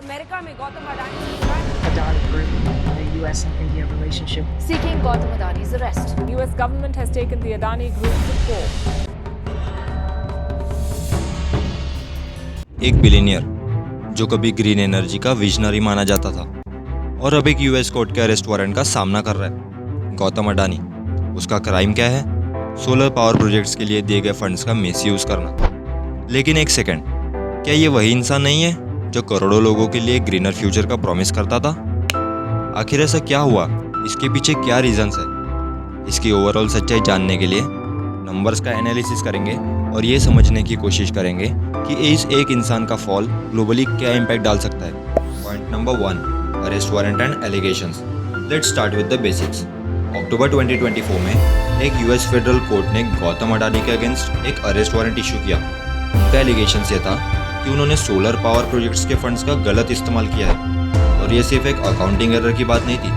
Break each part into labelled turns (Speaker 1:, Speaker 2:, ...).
Speaker 1: America में गौतम अडानी से जुड़ा है।
Speaker 2: Adani Group, the US and India relationship.
Speaker 3: Seeking Gautam Adani's arrest.
Speaker 1: The US government has taken the Adani Group to court.
Speaker 4: एक billionaire जो कभी green energy का visionary माना जाता था और अब एक यूएस कोर्ट के अरेस्ट वारंट का सामना कर रहा है। गौतम अडानी, उसका क्राइम क्या है? सोलर पावर प्रोजेक्ट्स के लिए दिए गए फंड्स का मिसयूज करना। लेकिन एक सेकंड, क्या ये वही इंसान नहीं है जो करोड़ों लोगों के लिए ग्रीनर फ्यूचर का प्रॉमिस करता था? आखिर ऐसा क्या हुआ? इसके पीछे क्या रीजंस है? इसकी ओवरऑल सच्चाई जानने के लिए नंबर्स का एनालिसिस करेंगे और ये समझने की कोशिश करेंगे कि इस एक इंसान का फॉल ग्लोबली क्या इम्पैक्ट डाल सकता है। Point number 1, arrest warrant and allegations. Let's start with the basics. अक्टूबर 2024 में एक यूएस फेडरल कोर्ट ने गौतम अडानी के अगेंस्ट एक अरेस्ट वारंट इशू किया। उनका एलिगेशन ये था कि उन्होंने सोलर पावर प्रोजेक्ट्स के फंड्स का गलत इस्तेमाल किया है और ये सिर्फ एक अकाउंटिंग एरर की बात नहीं थी।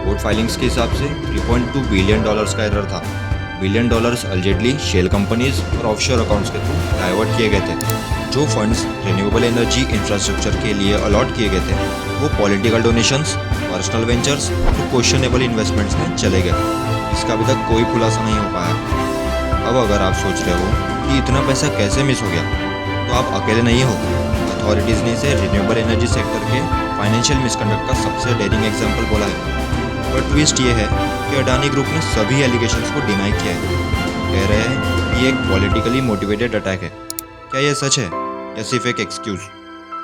Speaker 4: कोर्ट फाइलिंग्स के हिसाब से $3.2 बिलियन का एरर था। $1 बिलियन अल्जेडली शेल कंपनीज और ऑफशोर अकाउंट्स के थ्रू डाइवर्ट किए गए थे। जो फंड्स रिन्यूएबल एनर्जी इंफ्रास्ट्रक्चर के लिए अलॉट किए गए थे वो पॉलिटिकल डोनेशंस, पर्सनल वेंचर्स और क्वेश्चनेबल इन्वेस्टमेंट्स में चले गए। इसका अभी तक कोई खुलासा नहीं हो पाया। अब अगर आप सोच रहे हो कि इतना पैसा कैसे मिस हो गया, तो आप अकेले नहीं हो। अथॉरिटीज़ ने इसे रिन्यूएबल एनर्जी सेक्टर के फाइनेंशियल मिसकंडक्ट का सबसे डेयरिंग एग्जाम्पल बोला है। पर ट्विस्ट ये है कि अडानी ग्रुप ने सभी एलिगेशंस को डिनाई किया है। कह रहे हैं कि ये एक पॉलिटिकली मोटिवेटेड अटैक है। क्या ये सच है या सिर्फ एक एक्सक्यूज?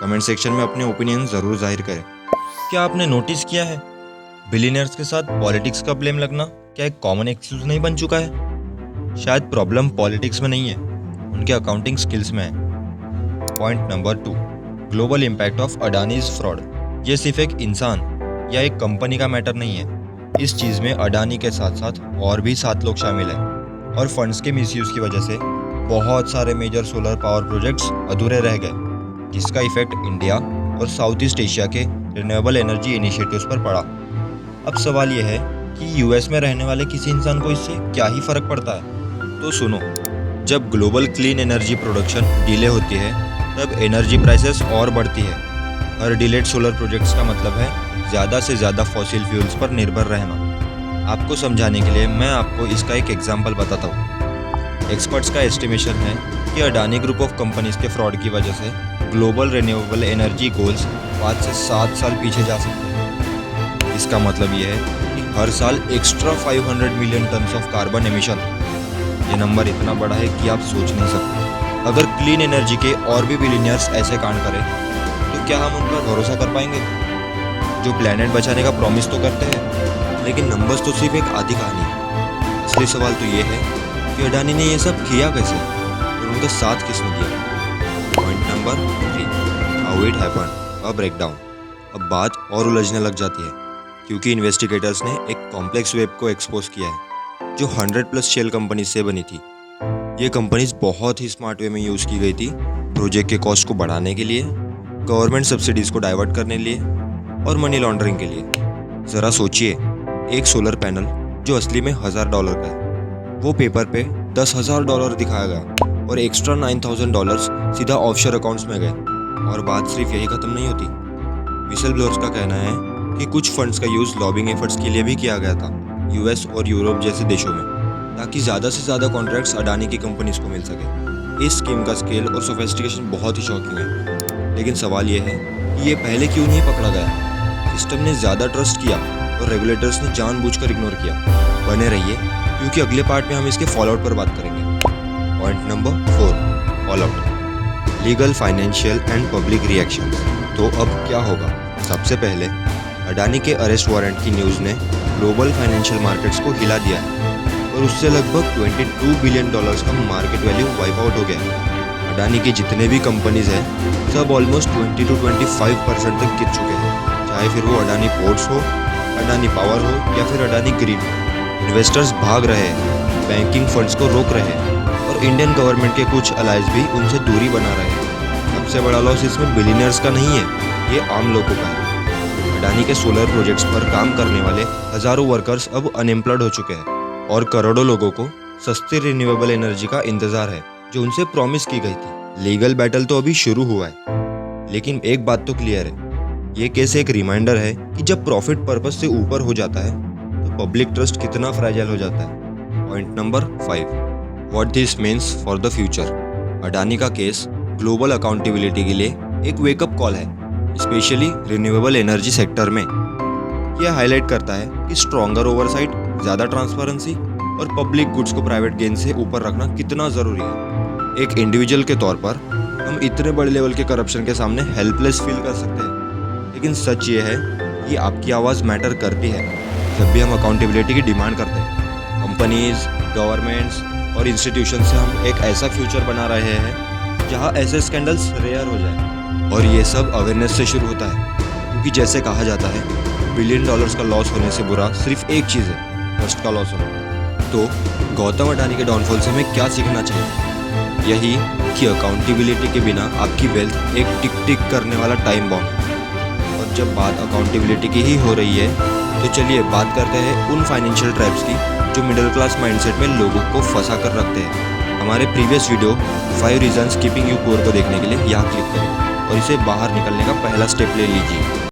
Speaker 4: कमेंट सेक्शन में अपने ओपिनियन ज़रूर जाहिर करें। क्या आपने नोटिस किया है बिलियनियर्स के साथ पॉलिटिक्स का ब्लेम लगना क्या एक कॉमन एक्सक्यूज नहीं बन चुका है? शायद प्रॉब्लम पॉलिटिक्स में नहीं है, उनके अकाउंटिंग स्किल्स में है। Point number 2, global impact of Adanis fraud. ये सिर्फ एक इंसान या एक कंपनी का मैटर नहीं है। इस चीज़ में अडानी के साथ साथ और भी 7 लोग शामिल हैं और फंड्स के मिसयूज की वजह से बहुत सारे मेजर सोलर पावर प्रोजेक्ट्स अधूरे रह गए, जिसका इफेक्ट इंडिया और साउथ ईस्ट एशिया के रिन्यूएबल एनर्जी इनिशिएटिव्स पर पड़ा। अब सवाल यह है कि यूएस में रहने वाले किसी इंसान को इससे क्या ही फर्क पड़ता है? तो सुनो, जब global clean energy production delay होती है तब एनर्जी प्राइसेस और बढ़ती है। हर डिलेड सोलर प्रोजेक्ट्स का मतलब है ज़्यादा से ज़्यादा फॉसिल फ्यूल्स पर निर्भर रहना। आपको समझाने के लिए मैं आपको इसका एक एग्जांपल बताता हूँ। एक्सपर्ट्स का एस्टिमेशन है कि अडानी ग्रुप ऑफ कंपनीज के फ्रॉड की वजह से ग्लोबल रिन्यूएबल एनर्जी गोल्स 5 से 7 साल पीछे जा सकते हैं। इसका मतलब ये है कि हर साल extra 500 million tons of carbon emission. ये नंबर इतना बड़ा है कि आप सोच नहीं सकते। अगर क्लीन एनर्जी के और भी बिलियनियर्स ऐसे कांड करें तो क्या हम उन पर भरोसा कर पाएंगे, जो प्लेनेट बचाने का प्रॉमिस तो करते हैं? लेकिन नंबर्स तो सिर्फ एक आधी कहानी है। असली सवाल तो ये है कि अडानी ने ये सब किया कैसे और उनका साथ किसने दिया। Point number 3, how it happened, a breakdown. अब बात और उलझने लग जाती है क्योंकि इन्वेस्टिगेटर्स ने एक कॉम्प्लेक्स वेब को एक्सपोज किया है जो 100+ शेल कंपनीज से बनी थी। ये कंपनीज बहुत ही स्मार्ट वे में यूज़ की गई थी, प्रोजेक्ट के कॉस्ट को बढ़ाने के लिए, गवर्नमेंट सब्सिडीज को डाइवर्ट करने के लिए और मनी लॉन्ड्रिंग के लिए। ज़रा सोचिए, एक सोलर पैनल जो असली में $1000 का है, वो पेपर पे $10,000 दिखाया गया और एक्स्ट्रा $9,000 सीधा ऑफशोर अकाउंट्स में गए। और बात सिर्फ यही ख़त्म नहीं होती। विसल ब्लोअर्स का कहना है कि कुछ फंड्स का यूज़ लॉबिंग एफर्ट्स के लिए भी किया गया था यूएस और यूरोप जैसे देशों में, ताकि ज़्यादा से ज़्यादा कॉन्ट्रैक्ट्स अडानी की कंपनीज को मिल सके। इस स्कीम का स्केल और सोफिस्टिकेशन बहुत ही शॉकिंग है। लेकिन सवाल ये है कि ये पहले क्यों नहीं पकड़ा गया? सिस्टम ने ज़्यादा ट्रस्ट किया और रेगुलेटर्स ने जानबूझकर इग्नोर किया। बने रहिए क्योंकि अगले पार्ट में हम इसके फॉलोआउट पर बात करेंगे। Point number 4, fallout, legal, financial and public reaction. तो अब क्या होगा? सबसे पहले अडानी के अरेस्ट वारंट की न्यूज़ ने ग्लोबल फाइनेंशियल मार्केट्स को हिला दिया है और उससे लगभग $22 बिलियन का मार्केट वैल्यू वाइप आउट हो गया। अडानी की जितने भी कंपनीज हैं सब ऑलमोस्ट 20 to 25% तक गिर चुके हैं, चाहे फिर वो अडानी पोर्ट्स हो, अडानी पावर हो या फिर अडानी ग्रीन हो। इन्वेस्टर्स भाग रहे हैं, बैंकिंग फंड्स को रोक रहे हैं और इंडियन गवर्नमेंट के कुछ अलाइज भी उनसे दूरी बना रहे हैं। सबसे बड़ा लॉस इसमें बिलियनियर्स का नहीं है, ये आम लोगों का है। अडानी के सोलर प्रोजेक्ट्स पर काम करने वाले हजारों वर्कर्स अब अनएम्प्लॉयड हो चुके हैं और करोड़ों लोगों को सस्ती रिन्यूएबल एनर्जी का इंतजार है जो उनसे प्रॉमिस की गई थी। लीगल बैटल तो अभी शुरू हुआ है, लेकिन एक बात तो क्लियर है, ये केस एक रिमाइंडर है कि जब प्रॉफिट पर्पस से ऊपर हो जाता है तो पब्लिक ट्रस्ट कितना फ्रैजाइल हो जाता है। Point number 5, what this means for the future. Adani का केस ग्लोबल अकाउंटेबिलिटी के लिए एक वेकअप कॉल है, स्पेशली रिन्यूएबल एनर्जी सेक्टर में। यह हाईलाइट करता है कि स्ट्रॉन्गर ओवरसाइट, ज़्यादा ट्रांसपेरेंसी और पब्लिक गुड्स को प्राइवेट गेन से ऊपर रखना कितना ज़रूरी है। एक इंडिविजुअल के तौर पर हम इतने बड़े लेवल के करप्शन के सामने हेल्पलेस फील कर सकते हैं, लेकिन सच ये है कि आपकी आवाज़ मैटर करती है। जब भी हम अकाउंटेबिलिटी की डिमांड करते हैं, कंपनीज, गवर्नमेंट्स और इंस्टीट्यूशन से हम एक ऐसा फ्यूचर बना रहे हैं जहां ऐसे स्कैंडल्स रेयर हो जाए। और ये सब अवेयरनेस से शुरू होता है, क्योंकि जैसे कहा जाता है $1 बिलियन का लॉस होने से बुरा सिर्फ एक चीज़ है, ट्रस्ट का लॉस होना। तो गौतम अडानी के डाउनफॉल से हमें क्या सीखना चाहिए? यही कि अकाउंटेबिलिटी के बिना आपकी वेल्थ एक टिक टिक करने वाला टाइम बॉम्ब है। और जब बात अकाउंटेबिलिटी की ही हो रही है तो चलिए बात करते हैं उन फाइनेंशियल ट्रैप्स की जो मिडिल क्लास माइंडसेट में लोगों को फंसा कर रखते हैं। हमारे previous video 5 reasons keeping you poor को देखने के लिए यहाँ क्लिक करें और इसे बाहर निकलने का पहला स्टेप ले लीजिए।